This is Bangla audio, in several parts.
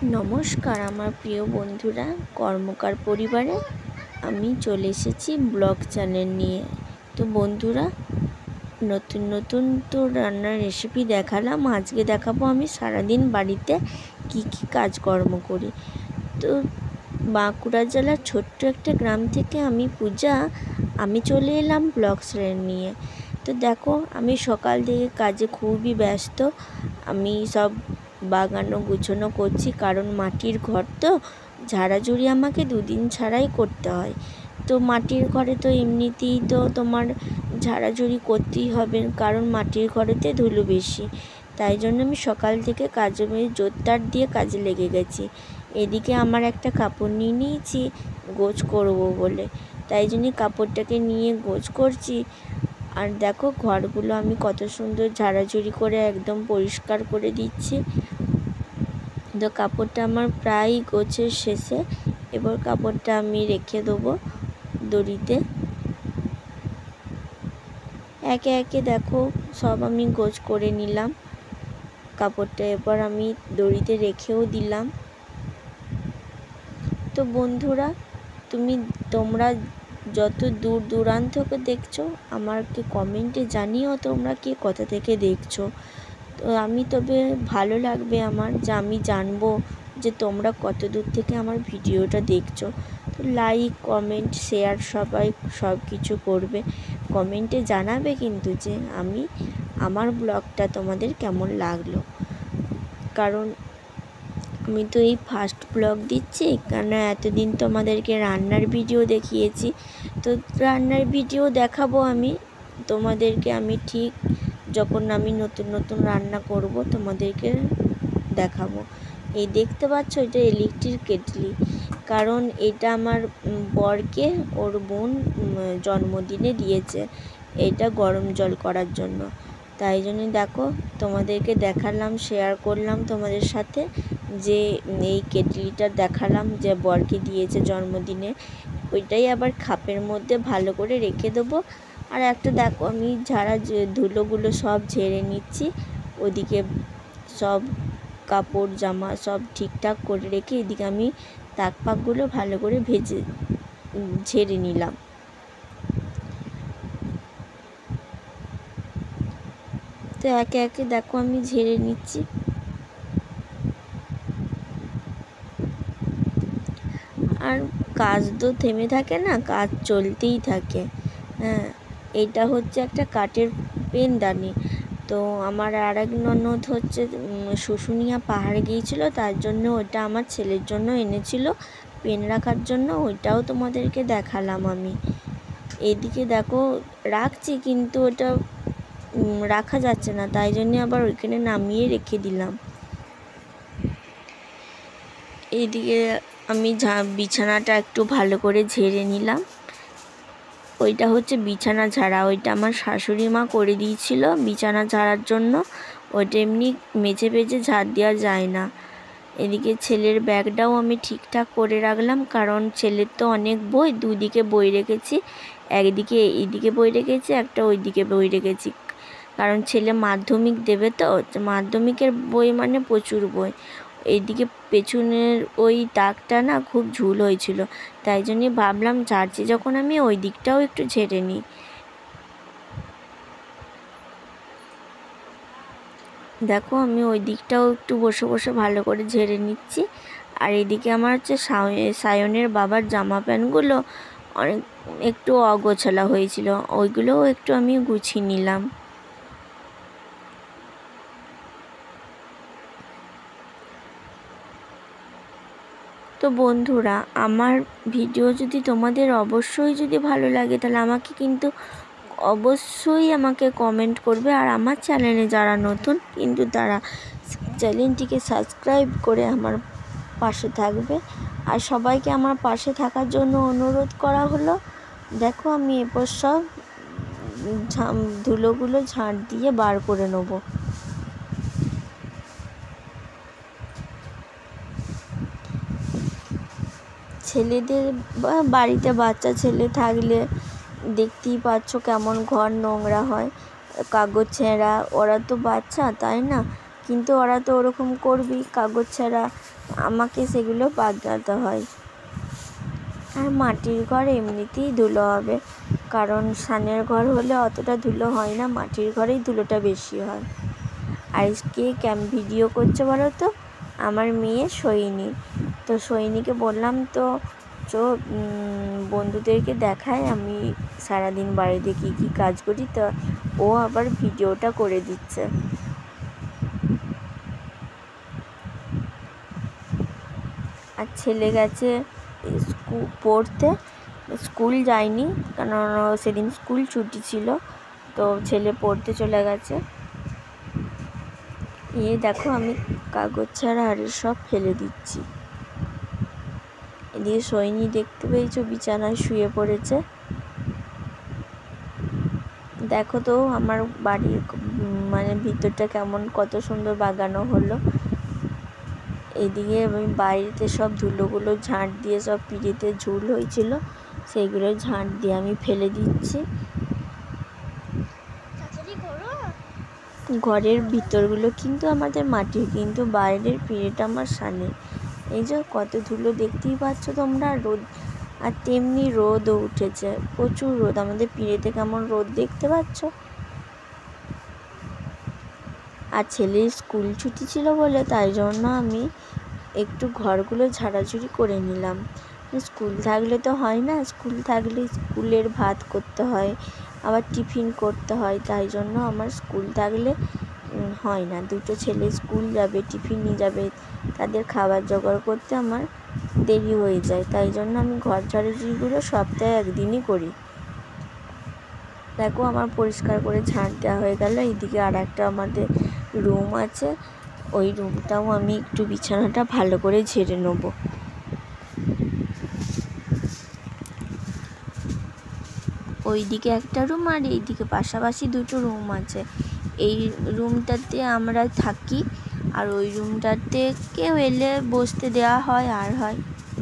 নমস্কার আমার প্রিয় বন্ধুরা, কর্মকার পরিবারে আমি চলে এসেছি ব্লগ চ্যানেল নিয়ে। তো বন্ধুরা, নতুন নতুন তো রান্নার রেসিপি দেখালাম। আজকে দেখাবো আমি সারাদিন বাড়িতে কি কি কাজকর্ম করি। তো বাঁকুড়া জেলার ছোট্ট একটা গ্রাম থেকে আমি পূজা চলে এলাম ব্লগ চ্যানেল নিয়ে। তো দেখো, আমি সকাল থেকে কাজে খুবই ব্যস্ত। আমি সব বাগানো গুছানো করছি, কারণ মাটির ঘর তো ঝাড়াঝুড়ি আমাকে দুদিন ছাড়াই করতে হয়। তো মাটির ঘরে তো এমনিতেই তো তোমার ঝাড়াঝুড়ি করতেই হবে, কারণ মাটির ঘরেতে ধুলো বেশি। তাই জন্য আমি সকাল থেকে কাজে জোরদার দিয়ে কাজে লেগে গেছি। এদিকে আমার একটা কাপড় নিয়ে নিয়েছি গোছ করবো বলে, তাই জন্য কাপড়টাকে নিয়ে গোছ করছি। আর দেখো, ঘরগুলো আমি কত সুন্দর ঝাড়াঝুড়ি করে একদম পরিষ্কার করে দিচ্ছি। তো কাপড়টা আমার প্রায় গোছের শেষে। এবার কাপড়টা আমি রেখে দেবো দড়িতে। একে একে দেখো সব আমি গোছ করে নিলাম। কাপড়টা এবার আমি দড়িতে রেখেও দিলাম। তো বন্ধুরা, তোমরা যত দূর দূরান্ত থেকে দেখছো, আমাকে কমেন্টে জানিও তোমরা কে কোথা থেকে দেখছো। তো তবে ভালো লাগবে আমার, যে আমি জানবো যে তোমরা কত দূর থেকে আমার ভিডিওটা দেখছো। তো লাইক, কমেন্ট, শেয়ার সবাই সব কিছু করবে। কমেন্টে জানাবে কিন্তু যে আমার ব্লগটা তোমাদের কেমন লাগলো। কারণ আমি তো এই ফার্স্ট ব্লগ দিচ্ছি, কারণ এতদিন তোমাদেরকে রান্নার ভিডিও দেখিয়েছি। তো রান্নার ভিডিও দেখাবো আমি তোমাদেরকে। আমি ঠিক যখন আমি নতুন নতুন রান্না করব তোমাদেরকে দেখাবো। এই দেখতে পাচ্ছ, এটা ইলেকট্রিক কেটলি, কারণ এটা আমার বরকে ওর বোন জন্মদিনে দিয়েছে এটা গরম জল করার জন্য। তাই জন্য দেখো, তোমাদেরকে দেখালাম, শেয়ার করলাম তোমাদের সাথে, যে এই কেটলিটা দেখালাম যে বরকে দিয়েছে জন্মদিনে। ওইটাই আবার খাপের মধ্যে ভালো করে রেখে দেবো। আর একটা দেখো, আমি ধুলোগুলো সব ঝেড়ে নিচ্ছি। ওদিকে সব কাপড় জামা সব ঠিকঠাক করে রেখে এদিকে আমি তাক পাকগুলো ভালো করে ঝেড়ে নিলাম। তো একে একে দেখো আমি ঝেড়ে নিচ্ছি। আর কাজ তো থেমে থাকে না, কাজ চলতেই থাকে। হ্যাঁ, এটা হচ্ছে একটা কাঠের পেনদানি। তো আমার আর এক ননদ হচ্ছে শুশুনিয়া পাহাড়ে গিয়েছিলো, তার জন্য ওটা আমার ছেলের জন্য এনেছিল পেন রাখার জন্য। ওইটাও তোমাদেরকে দেখালাম আমি। এদিকে দেখো রাখছি, কিন্তু ওটা রাখা যাচ্ছে না, তাই জন্য আবার ওইখানে নামিয়ে রেখে দিলাম। এইদিকে আমি বিছানাটা একটু ভালো করে ঝেড়ে নিলাম। ওইটা হচ্ছে বিছানা ঝাড়া, ওইটা আমার শাশুড়ি মা করে দিয়েছিল বিছানা ঝাড়ার জন্য। ওইটা এমনি মেঝে পেজে ঝাড় দেওয়া যায় না। এদিকে ছেলের ব্যাগটাও আমি ঠিকঠাক করে রাখলাম, কারণ ছেলের তো অনেক বই, দুদিকে বই রেখেছি। একদিকে এইদিকে বই রেখেছি, একটা ওইদিকে বই রেখেছি, কারণ ছেলে মাধ্যমিক দেবে। তো মাধ্যমিকের বই মানে প্রচুর বই। এইদিকে পেছনের ওই তাকটা না খুব ঝুল হয়েছিল, তাই জন্যে ভাবলাম ঝাড়ছি যখন আমি ওই দিকটাও একটু ঝেড়ে নিই। দেখো, আমি ওই দিকটাও একটু বসে বসে ভালো করে ঝেড়ে নিচ্ছি। আর এদিকে আমার হচ্ছে সায়নের বাবার জামা প্যান্টগুলো একটু অগোছালো হয়েছিল, ওইগুলোও একটু আমি গুছিয়ে নিলাম। তো বন্ধুরা, আমার ভিডিও যদি তোমাদের অবশ্যই যদি ভালো লাগে, তাহলে আমাকে কমেন্ট করবে। আর আমার চ্যানেলে যারা নতুন, কিন্তু তারা চ্যানেলটিকে সাবস্ক্রাইব করে আমার পাশে থাকবে। আর সবাইকে আমার পাশে থাকার জন্য অনুরোধ করা হলো। দেখো, আমি এরপর সব ধুলোগুলো ঝাঁট দিয়ে বার করে নেবো। ছেলেদের বাড়িতে বাচ্চা ছেলে থাকলে দেখতেই পাচ্ছ কেমন ঘর নোংরা হয়, কাগজ ছেঁড়া। ওরা তো বাচ্চা, তাই না? কিন্তু ওরা তো ওরকম করবেই, কাগজ ছেঁড়া আমাকে সেগুলো বাগাতে হয়। আর মাটির ঘর এমনিতেই ধুলো হবে, কারণ সানের ঘর হলে অতটা ধুলো হয় না, মাটির ঘরেই ধুলোটা বেশি হয়। আর কে ভিডিও করছে বলো তো? আমার মেয়ে সৈনী। তো সৈনীকে বললাম তো চো বন্ধুদেরকে দেখায় আমি সারাদিন বাড়িতে কী কী কাজ করি, তো ও আবার ভিডিওটা করে দিচ্ছে। আর ছেলে গেছে পড়তে, স্কুল যায়নি কারণ সেদিন স্কুল ছুটি ছিল, তো ছেলে পড়তে চলে গেছে। দেখো আমি কাগজ ছাড়া আর সব ফেলে দিচ্ছি। এদিকে সৈনী দেখতে পেয়েছো বিছানায় শুয়ে পড়েছে। দেখো তো আমার বাড়ির ভিতরটা কেমন, কত সুন্দর বাগানো হলো। এদিকে আমি বাইরেতে সব ধুলোগুলো ঝাঁট দিয়ে, সব পিঁড়িতে ঝুল হয়েছিল সেইগুলো ঝাঁট দিয়ে আমি ফেলে দিচ্ছি। ঘরের ভিতরগুলো কিন্তু আমাদের মাটির, কিন্তু বাইরের পিঁড়িটা আমার সানের। এই যে কত ধুলো দেখতেই পাচ্ছ তোমরা। রোদ, আর তেমনি রোদও উঠেছে, প্রচুর রোদ। আমাদের পিঁড়িতে কেমন রোদ দেখতে পাচ্ছ। আর ছেলের স্কুল ছুটি ছিল বলে তাই জন্য আমি একটু ঘরগুলো ঝাড়াঝুড়ি করে নিলাম। স্কুল থাকলে তো হয় না, স্কুল থাকলে স্কুলের ভাত করতে হয়, আবার টিফিন করতে হয়, তাই জন্য আমার স্কুল থাকলে হয় না। দুটো ছেলে স্কুল যাবে, টিফিন নিয়ে যাবে, তাদের খাবার জোগাড় করতে আমার দেরি হয়ে যায়, তাই জন্য আমি ঘর ঝাড়াঝুড়িগুলো সপ্তাহে একদিনই করি। দেখো আমার পরিষ্কার করে ঝাঁট দেওয়া হয়ে গেল। এইদিকে আর একটা আমাদের রুম আছে, ওই রুমটাও আমি একটু বিছানাটা ভালো করে ঝেড়ে নেব। ওইদিকে একটা রুম আর এইদিকে পাশাপাশি দুটো রুম আছে। এই রুমটাতে আমরা থাকি, আর ওই রুমটাতে কেউ এলে বসতে দেওয়া হয়, আর হয়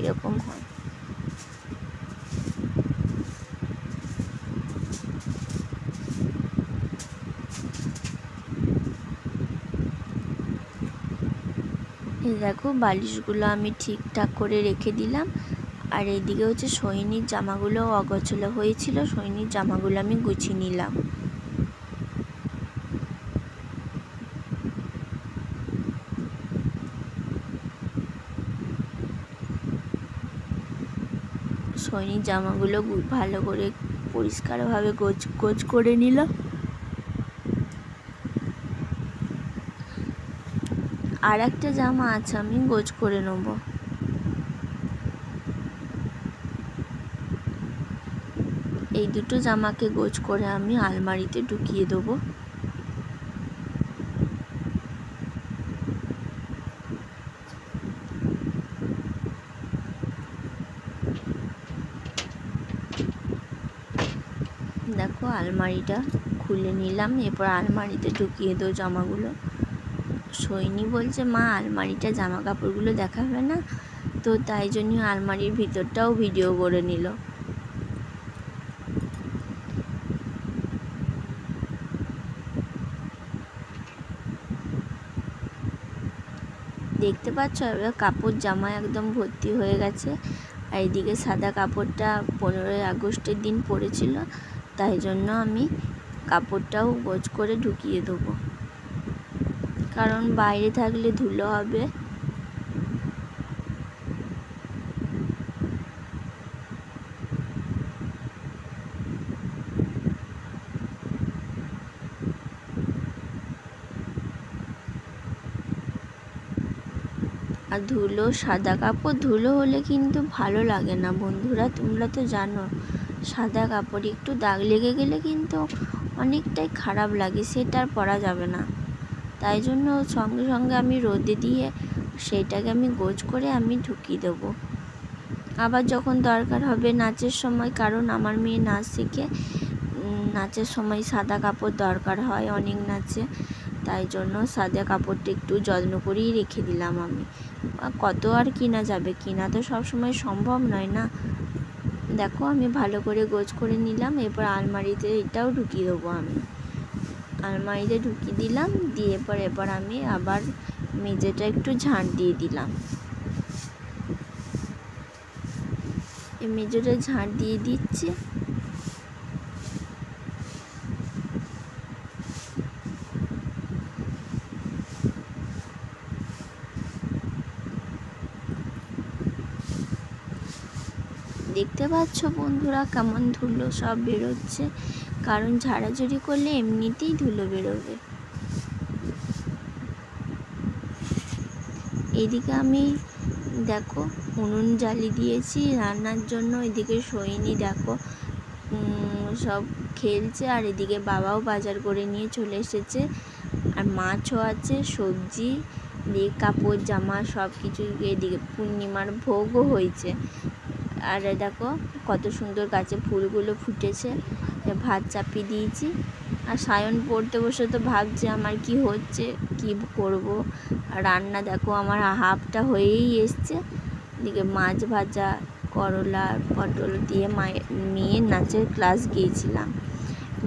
এরকম হয়। এই দেখো বালিশগুলো আমি ঠিকঠাক করে রেখে দিলাম। আর এইদিকে হচ্ছে সৈনির জামাগুলো অগোছালো হয়েছিল, সৈনির জামাগুলো আমি গুছিয়ে নিলাম। সৈনির জামাগুলো ভালো করে পরিষ্কারভাবে গোছ করে নিলাম। আর একটা জামা আছে, আমি গোছ করে নেব। এই দুটো জামাকে গোছ করে আমি আলমারিতে ঢুকিয়ে দেবো। দেখো আলমারিটা খুলে নিলাম, এরপর আলমারিতে ঢুকিয়ে দেবো জামাগুলো। সৈনী বলছে মা আলমারিটা জামা কাপড়গুলো দেখাবে না, তো তাই জন্য আলমারির ভিতরটাও ভিডিও করে নিল। দেখতে পাচ্ছ এবার কাপড় জামা একদম ভর্তি হয়ে গেছে। আর এইদিকে সাদা কাপড়টা 15ই আগস্টের দিন পরেছিল, তাই জন্য আমি কাপড়টাও গোছ করে ঢুকিয়ে দেবো, কারণ বাইরে থাকলে ধুলো হবে। আর ধুলো, সাদা কাপড় ধুলো হলে কিন্তু ভালো লাগে না বন্ধুরা, তোমরা তো জানো। সাদা কাপড়ে একটু দাগ লেগে গেলে কিন্তু অনেকটাই খারাপ লাগে, সেটা আর পরা যাবে না। তাই জন্য সঙ্গে সঙ্গে আমি রোদে দিয়ে সেইটাকে আমি গোছ করে আমি ঢুকিয়ে দেবো। আবার যখন দরকার হবে নাচের সময়, কারণ আমার মেয়ে নাচ শিখে, নাচের সময় সাদা কাপড় দরকার হয় অনেক নাচে, তাই জন্য সাদা কাপড়টা একটু যত্ন করেই রেখে দিলাম আমি। কত আর কিনা যাবে, কিনা তো সব সময় সম্ভব নয় না। দেখো আমি ভালো করে গোছ করে নিলাম, এরপর আলমারিতে এটাও ঢুকিয়ে দেবো। আমি আলমারিতে ঢুকিয়ে দিলাম, দিয়ে এরপর আমি আবার মেঝেটা একটু ঝাঁট দিয়ে দিলাম। এই মেজোটা ঝাড় দিয়ে দিচ্ছি। দেখতে পাচ্ছ বন্ধুরা কেমন ধুলো সব বেরোচ্ছে, কারণ ঝাড়াঝাড়ি করলে এমনিতেই ধুলো বেরোবে। এদিকে আমি দেখো উনুন জ্বালিয়ে দিয়েছি রান্নার জন্য। এদিকে সোহিনী দেখো সব খেলছে, আর এদিকে বাবাও বাজার করে নিয়ে চলে এসেছে, আর মাছও আছে, সবজি দিয়ে কাপড় জামা সব কিছু। এদিকে পূর্ণিমার ভোগও হয়েছে, আর দেখো কত সুন্দর গাছে ফুলগুলো ফুটেছে। ভাত চাপিয়ে দিয়েছি, আর সায়ন পড়তে বসে তো ভাবছে আমার কি হচ্ছে, কি করব। আর রান্না দেখো আমার হাফটা হয়েই এসছে। এদিকে মাছ ভাজা, করলা, পটল দিয়ে মেয়ের নাচের ক্লাস গিয়েছিলাম।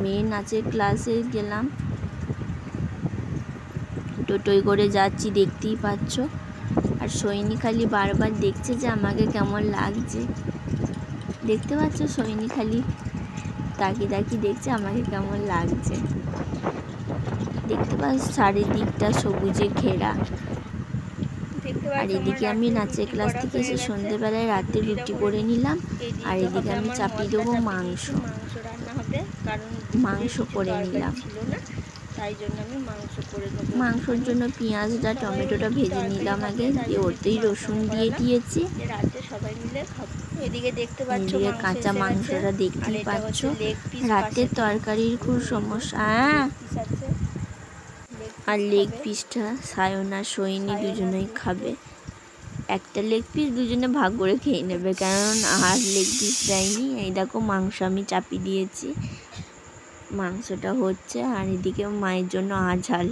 মেয়ের নাচের ক্লাসে গেলাম, টোটোয় করে যাচ্ছি দেখতেই পাচ্ছ। আর সোহিনী খালি বারবার দেখছে যে আমাকে কেমন লাগছে। দেখতে পাচ্ছ সোহিনী খালি তাকিয়ে তাকিয়ে দেখছে আমাকে কেমন লাগছে। দেখতে পাচ্ছ চারিদিকটা সবুজে ঘেরা। আর এদিকে আমি নাচের ক্লাস থেকে এসে সন্ধ্যেবেলায় রাতে রুটি করে নিলাম, আর এদিকে আমি চাপিয়ে দেবো মাংস করে নিলাম। তাই জন্য আমি মাংস করে দেবো। মাংসর জন্য পেঁয়াজটা টমেটোটা ভেজে নিলাম আগে, দিয়ে ওতেই রসুন দিয়ে দিয়েছি। রাতে সবাই মিলে খাবো। এদিকে দেখতে পাচ্ছ কাঁচা মাংসটা দেখতেই পাচ্ছ। রাতের তরকারির খুব সমস্যা। আর লেগ পিসটা সায়ন আর সোহিনী দুজনেই খাবে। একটা লেগ পিস দুজনে ভাগ করে খেয়ে নেবে, কারণ আর লেগ পিস দেয়নি। এই দেখো মাংস আমি চাপিয়ে দিয়েছি, মাংসটা হচ্ছে। আর এদিকে মায়ের জন্য আঝাল।